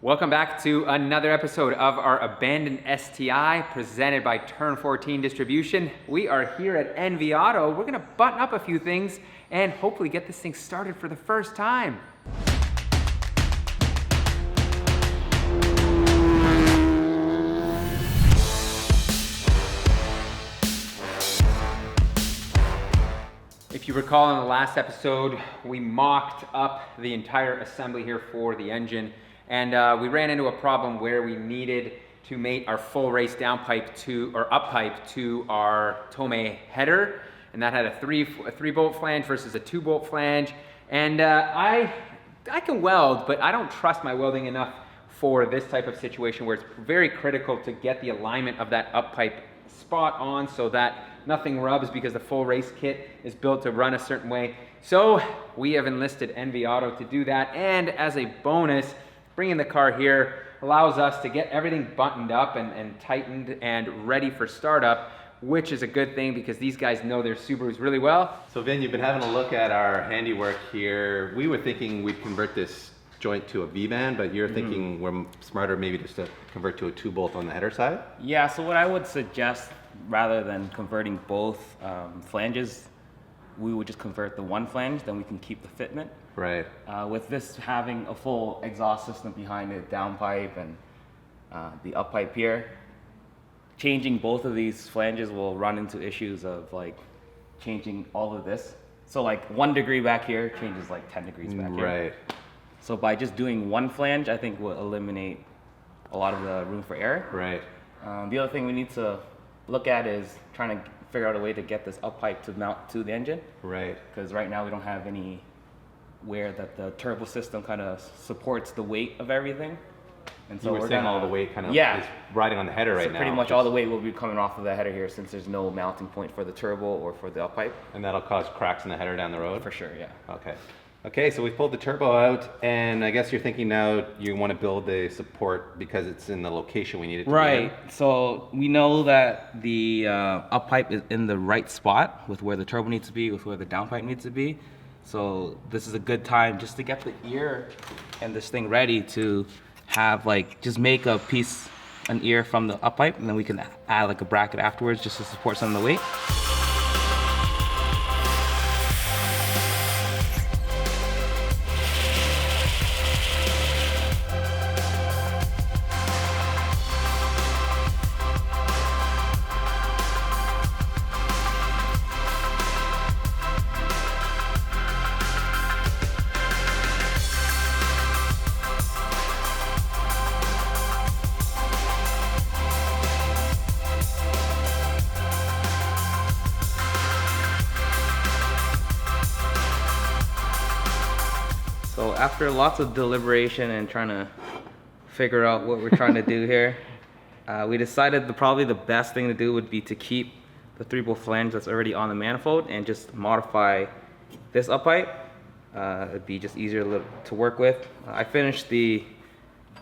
Welcome back to another episode of our Abandoned STI presented by Turn 14 Distribution. We are here at NV Auto. We're gonna button up a few things and hopefully get this thing started for the first time. If you recall in the last episode, we mocked up the entire assembly here for the engine, and we ran into a problem where we needed to mate our full race downpipe to, or uppipe to our Tomei header, and that had a three bolt flange versus a 2-bolt flange. And I can weld, but I don't trust my welding enough for this type of situation where it's very critical to get the alignment of that uppipe spot on so that nothing rubs, because the full race kit is built to run a certain way. So we have enlisted NV Auto to do that, and as a bonus, bringing the car here allows us to get everything buttoned up and tightened and ready for startup, which is a good thing because these guys know their Subarus really well. So Vin, you've been having a look at our handiwork here. We were thinking we'd convert this joint to a V-band, but you're thinking we're smarter maybe just to convert to a 2-bolt on the header side? Yeah, so what I would suggest, rather than converting both flanges, we would just convert the one flange, then we can keep the fitment. Right. With this having a full exhaust system behind it, downpipe and the uppipe here, changing both of these flanges will run into issues of like changing all of this. So like 1 degree back here changes like 10 degrees back here. Right. So by just doing one flange, I think will eliminate a lot of the room for error. Right. The other thing we need to look at is trying to figure out a way to get this uppipe to mount to the engine. Right. Because right now we don't have any where that the turbo system kind of supports the weight of everything. And so you were saying all the weight kind of is riding on the header right now. Pretty much all the weight will be coming off of the header here, since there's no mounting point for the turbo or for the uppipe. And that'll cause cracks in the header down the road? For sure, yeah. Okay. Okay, so we've pulled the turbo out, and I guess you're thinking now you want to build the support because it's in the location we need it to be in. Right, so we know that the uppipe is in the right spot with where the turbo needs to be, with where the downpipe needs to be. So this is a good time just to get the ear and this thing ready to have like, just make a piece, an ear from the uppipe, and then we can add like a bracket afterwards just to support some of the weight. So after lots of deliberation and trying to figure out what we're trying to do here, we decided probably the best thing to do would be to keep the 3-bolt flange that's already on the manifold and just modify this uppipe. It'd be just easier to work with. I finished the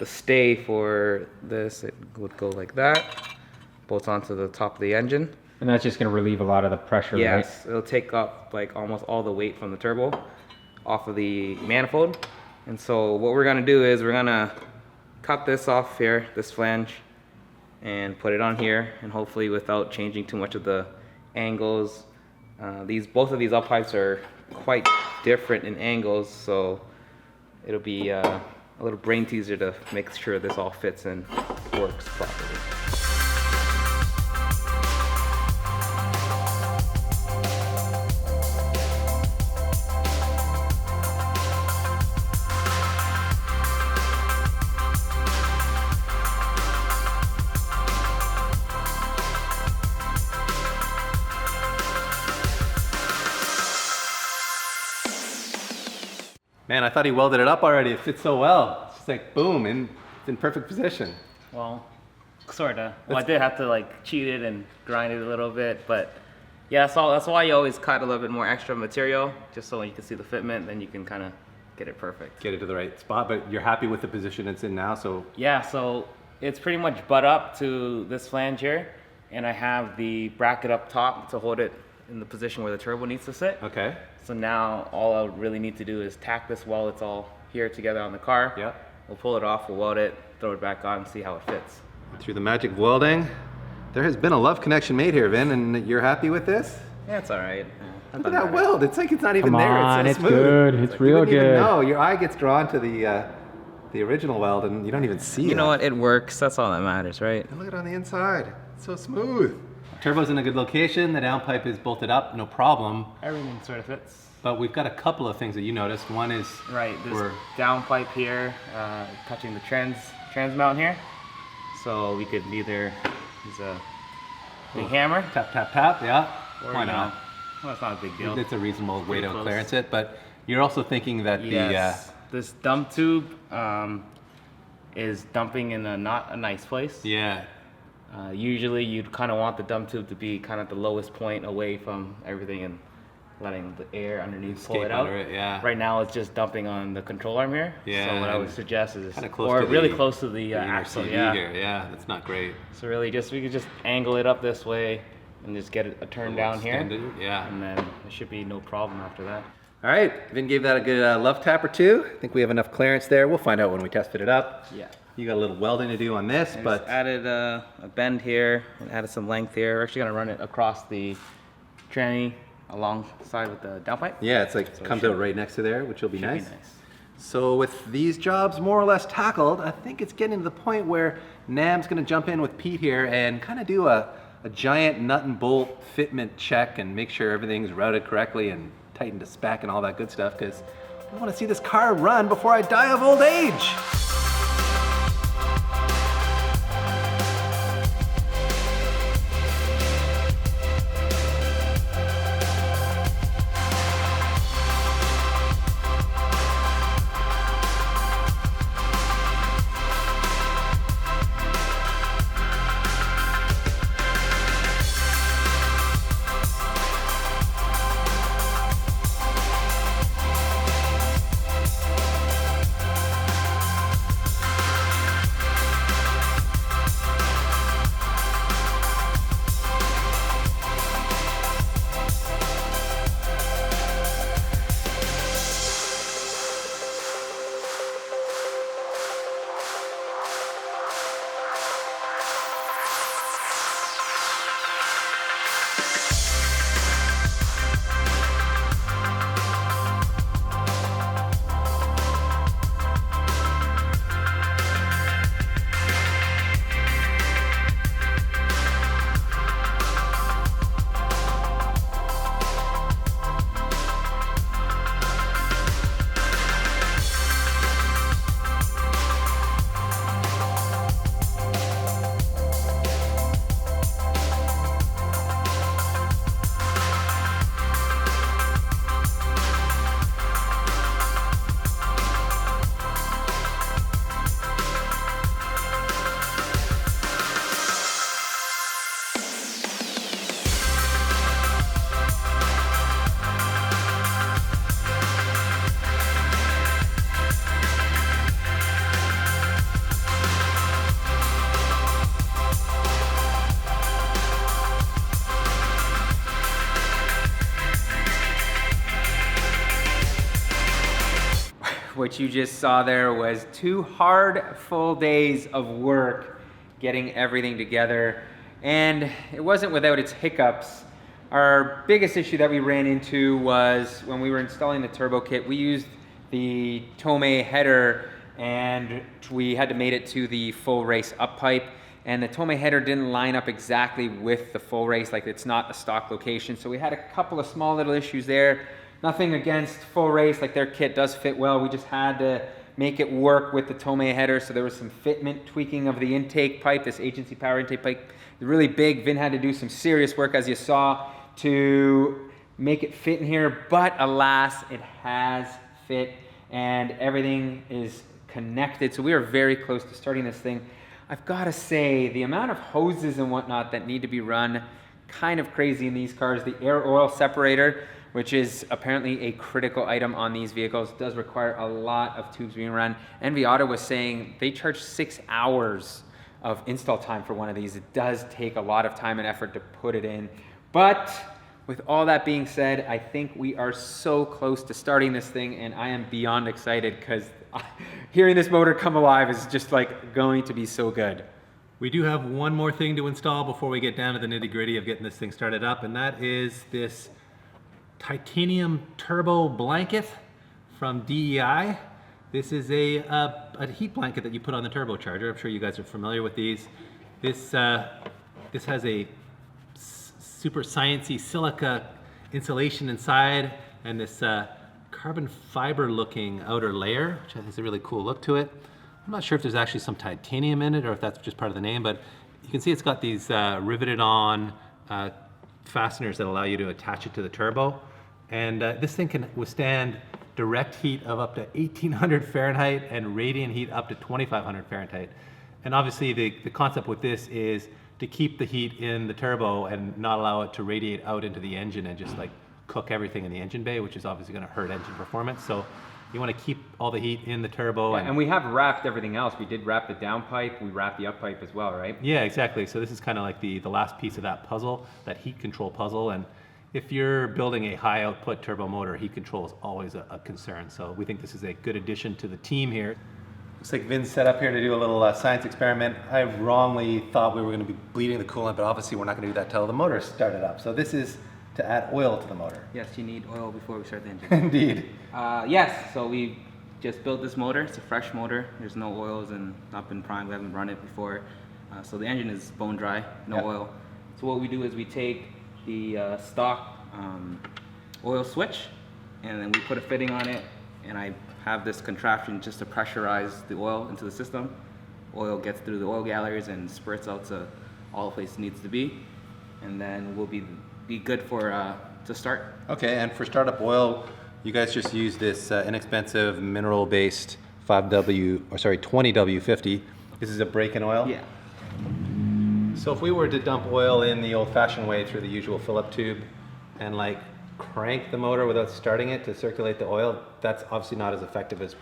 stay for this. It would go like that, bolts onto the top of the engine. And that's just gonna relieve a lot of the pressure, right? Yes, it'll take up like almost all the weight from the turbo off of the manifold. And so what we're gonna do is we're gonna cut this off here, this flange, and put it on here, and hopefully without changing too much of the angles. Both of these uppipes are quite different in angles, so it'll be a little brain teaser to make sure this all fits and works properly. Man, I thought he welded it up already. It fits so well. It's just like boom, and it's in perfect position. Well, sorta. Well, I did have to like cheat it and grind it a little bit, but yeah, so that's why you always cut a little bit more extra material, just so when you can see the fitment, then you can kind of get it perfect. Get it to the right spot, but you're happy with the position it's in now, so? Yeah, so it's pretty much butt up to this flange here, and I have the bracket up top to hold it in the position where the turbo needs to sit. Okay. So now all I really need to do is tack this while it's all here together on the car. Yeah. We'll pull it off, we'll weld it, throw it back on, and see how it fits. Through the magic of welding, there has been a love connection made here, Vin, and you're happy with this? Yeah, it's all right. Look at that weld. It's like it's not even Come there. on, It's so it's smooth. good. It's You real wouldn't even good. know. Your eye gets drawn to the original weld, and you don't even see it. You know what? It works. That's all that matters, right? And look at it on the inside. It's so smooth. Turbo's in a good location. The downpipe is bolted up, no problem. Everything sort of fits. But we've got a couple of things that you noticed. One is Right, we're- there's downpipe here, touching the trans mount here. So we could either use a big hammer, tap, tap, tap. Yeah. or Why you know, not? well, it's not a big deal. It's a reasonable way Pretty to close. clearance it, but you're also thinking that Yes, this dump tube is dumping in not a nice place. yeah, Usually you'd kind of want the dump tube to be kind of the lowest point away from everything and letting the air underneath pull Escape it out. under it, yeah. Right now it's just dumping on the control arm here. Yeah, So what I would and suggest is, kinda close or to really the- close to the inner axle. CV Yeah. here. Yeah, that's not great. So really, we could just angle it up this way and just get it a turn down here, Extended, yeah. and then it should be no problem after that. All right, Vin gave that a good love tap or two. I think we have enough clearance there. We'll find out when we tested it up. Yeah. You got a little welding to do on this, I but just added a bend here and added some length here. We're actually gonna run it across the tranny alongside with the downpipe. yeah, it's like So it comes should- out right next to there, which will be Should nice. be nice. So with these jobs more or less tackled, I think it's getting to the point where Nam's gonna jump in with Pete here and kind of do a giant nut and bolt fitment check and make sure everything's routed correctly and tightened to spec and all that good stuff, because I want to see this car run before I die of old age. What you just saw there was 2 hard, full days of work getting everything together. And it wasn't without its hiccups. Our biggest issue that we ran into was when we were installing the turbo kit, we used the Tomei header and we had to mate it to the full race up pipe. And the Tomei header didn't line up exactly with the full race, like it's not a stock location. So we had a couple of small little issues there. Nothing against full race, like their kit does fit well. We just had to make it work with the Tomei header. So there was some fitment tweaking of the intake pipe, this agency power intake pipe. Really big. Vin had to do some serious work, as you saw, to make it fit in here. But alas, it has fit and everything is connected. So we are very close to starting this thing. I've got to say, the amount of hoses and whatnot that need to be run, kind of crazy in these cars. The air oil separator, which is apparently a critical item on these vehicles, does require a lot of tubes being run. NV Auto was saying they charge 6 hours of install time for one of these. It does take a lot of time and effort to put it in. But with all that being said, I think we are so close to starting this thing, and I am beyond excited because hearing this motor come alive is just like going to be so good. We do have one more thing to install before we get down to the nitty-gritty of getting this thing started up, and that is this titanium turbo blanket from DEI. This is a heat blanket that you put on the turbocharger. I'm sure you guys are familiar with these. This has a super sciencey silica insulation inside, and this carbon fiber looking outer layer, which I think is a really cool look to it. I'm not sure if there's actually some titanium in it or if that's just part of the name, but you can see it's got these riveted on fasteners that allow you to attach it to the turbo. And this thing can withstand direct heat of up to 1800 Fahrenheit and radiant heat up to 2500 Fahrenheit. And obviously the concept with this is to keep the heat in the turbo and not allow it to radiate out into the engine and just like cook everything in the engine bay, which is obviously going to hurt engine performance. So you want to keep all the heat in the turbo. Yeah, and we have wrapped everything else. We did wrap the downpipe, we wrapped the uppipe as well, right? Yeah, exactly. So this is kind of like the last piece of that puzzle, that heat control puzzle. And if you're building a high output turbo motor, heat control is always a concern. So we think this is a good addition to the team here. Looks like Vin's set up here to do a little science experiment. I wrongly thought we were going to be bleeding the coolant, but obviously we're not going to do that till the motor started up. So this is to add oil to the motor. Yes, you need oil before we start the engine. Indeed. Yes, so we just built this motor. It's a fresh motor. There's no oils and not been primed. We haven't run it before. So the engine is bone dry, no oil. So what we do is we take the stock oil switch and then we put a fitting on it, and I have this contraption just to pressurize the oil into the system. Oil gets through the oil galleries and spurts out to all the place it needs to be, and then we'll be good for to start. Okay, and for startup oil, you guys just use this inexpensive mineral-based 20W50. This is a break-in oil? Yeah. So if we were to dump oil in the old-fashioned way through the usual fill-up tube and like crank the motor without starting it to circulate the oil, that's obviously not as effective as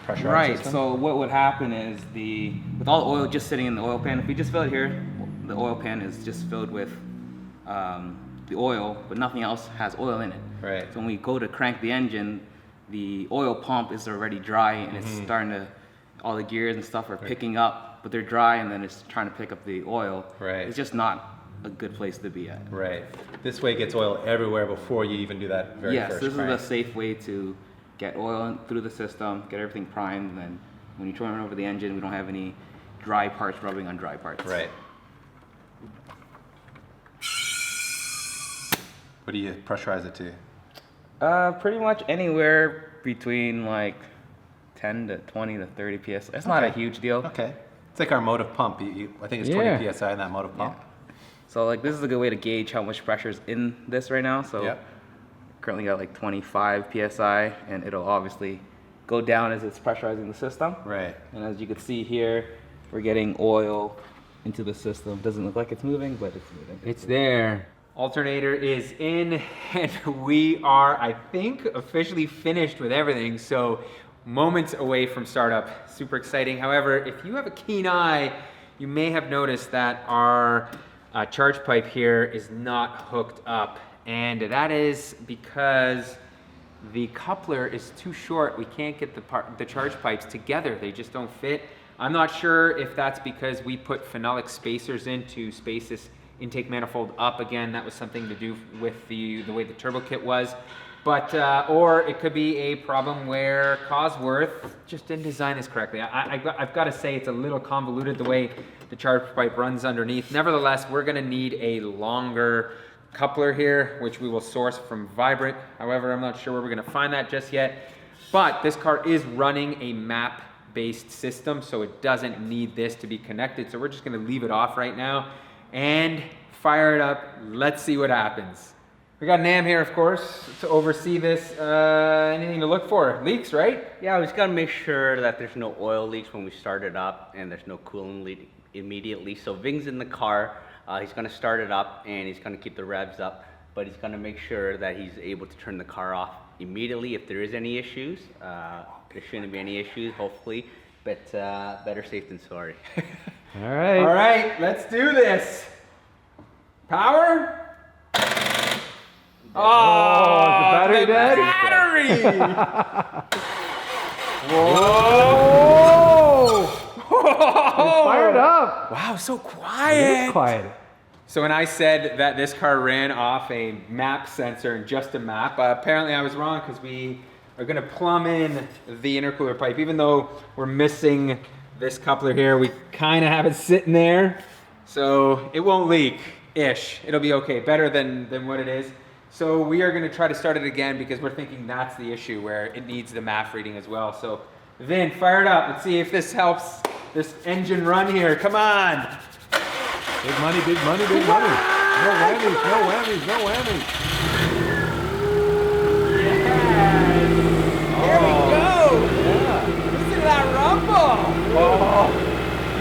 pressurized Right, system. so what would happen is with all the oil just sitting in the oil pan, if we just fill it here, the oil pan is just filled with the oil, but nothing else has oil in it. Right. So when we go to crank the engine, the oil pump is already dry and it's starting to, all the gears and stuff are picking up, but they're dry and then it's trying to pick up the oil. Right. It's just not a good place to be at. Right. This way it gets oil everywhere before you even do that very Yes, first this crank. is a safe way to get oil through the system, get everything primed, and then when you turn it over the engine, we don't have any dry parts rubbing on dry parts. Right. What do you pressurize it to? Pretty much anywhere between like 10 to 20 to 30 psi. It's not a huge deal. Okay. It's like our motive pump. I think it's 20 psi in that motive pump. So like this is a good way to gauge how much pressure is in this right now. So currently got like 25 psi, and it'll obviously go down as it's pressurizing the system. Right. And as you can see here, we're getting oil into the system. Doesn't look like it's moving, but it's moving. It's there. Alternator is in, and we are, I think, officially finished with everything. So moments away from startup. Super exciting. However, if you have a keen eye, you may have noticed that our charge pipe here is not hooked up. And that is because the coupler is too short. We can't get the charge pipes together. They just don't fit. I'm not sure if that's because we put phenolic spacers in to space this intake manifold up. Again, that was something to do with the way the turbo kit was. But, or it could be a problem where Cosworth just didn't design this correctly. I've got to say it's a little convoluted the way the charge pipe runs underneath. Nevertheless, we're going to need a longer coupler here, which we will source from Vibrant. However, I'm not sure where we're going to find that just yet. But this car is running a map-based system, so it doesn't need this to be connected. So we're just going to leave it off right now and fire it up. Let's see what happens. We got Nam here, of course, to oversee this. Anything to look for? Leaks, right? Yeah, we just gotta make sure that there's no oil leaks when we start it up and there's no coolant leak immediately. So Ving's in the car, he's gonna start it up and he's gonna keep the revs up, but he's gonna make sure that he's able to turn the car off immediately if there is any issues. There shouldn't be any issues, hopefully, but better safe than sorry. All right, let's do this. Power. Oh, is the battery dead? Battery! Whoa! Fired up. Wow, so It quiet. is quiet. So when I said that this car ran off a map sensor and just a map, apparently I was wrong because we are going to plumb in the intercooler pipe. Even though we're missing this coupler here, we kind of have it sitting there. So it won't leak-ish. It'll be okay, better than what it is. So we are going to try to start it again because we're thinking that's the issue where it needs the MAF reading as well. So Vin, fire it up. Let's see if this helps this engine run here. Come on. Big money, big money, big money. No whammies, no whammies, no whammies. Yes. There we go. Yeah. Listen to that rumble. Oh,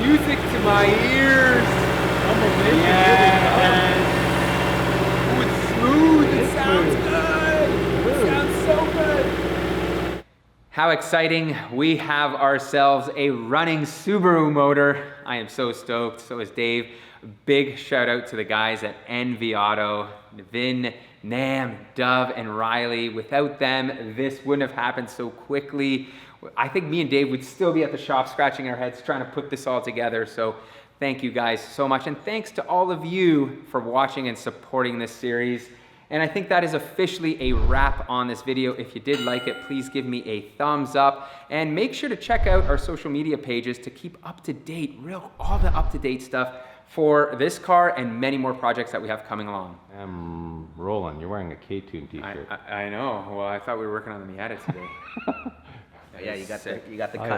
music to my ears. Yes. Oh, it's smooth. It sounds good. It sounds so good. How exciting. We have ourselves a running Subaru motor. I am so stoked. So is Dave. Big shout out to the guys at NV Auto, Vin, Nam, Dove, and Riley. Without them, this wouldn't have happened so quickly. I think me and Dave would still be at the shop scratching our heads trying to put this all together. So thank you guys so much. And thanks to all of you for watching and supporting this series. And I think that is officially a wrap on this video. If you did like it, please give me a thumbs up and make sure to check out our social media pages to keep up to date, all the up to date stuff for this car and many more projects that we have coming along. Roland, you're wearing a K-Tune t-shirt. I know. Well, I thought we were working on the Miata today. Yeah, you got the Oh, cut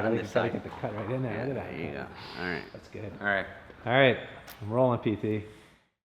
yeah, on you this gotta side. get the cut right in there. Yeah, Look at that. there you go. All right. That's good. All right. All right, I'm rolling, PT.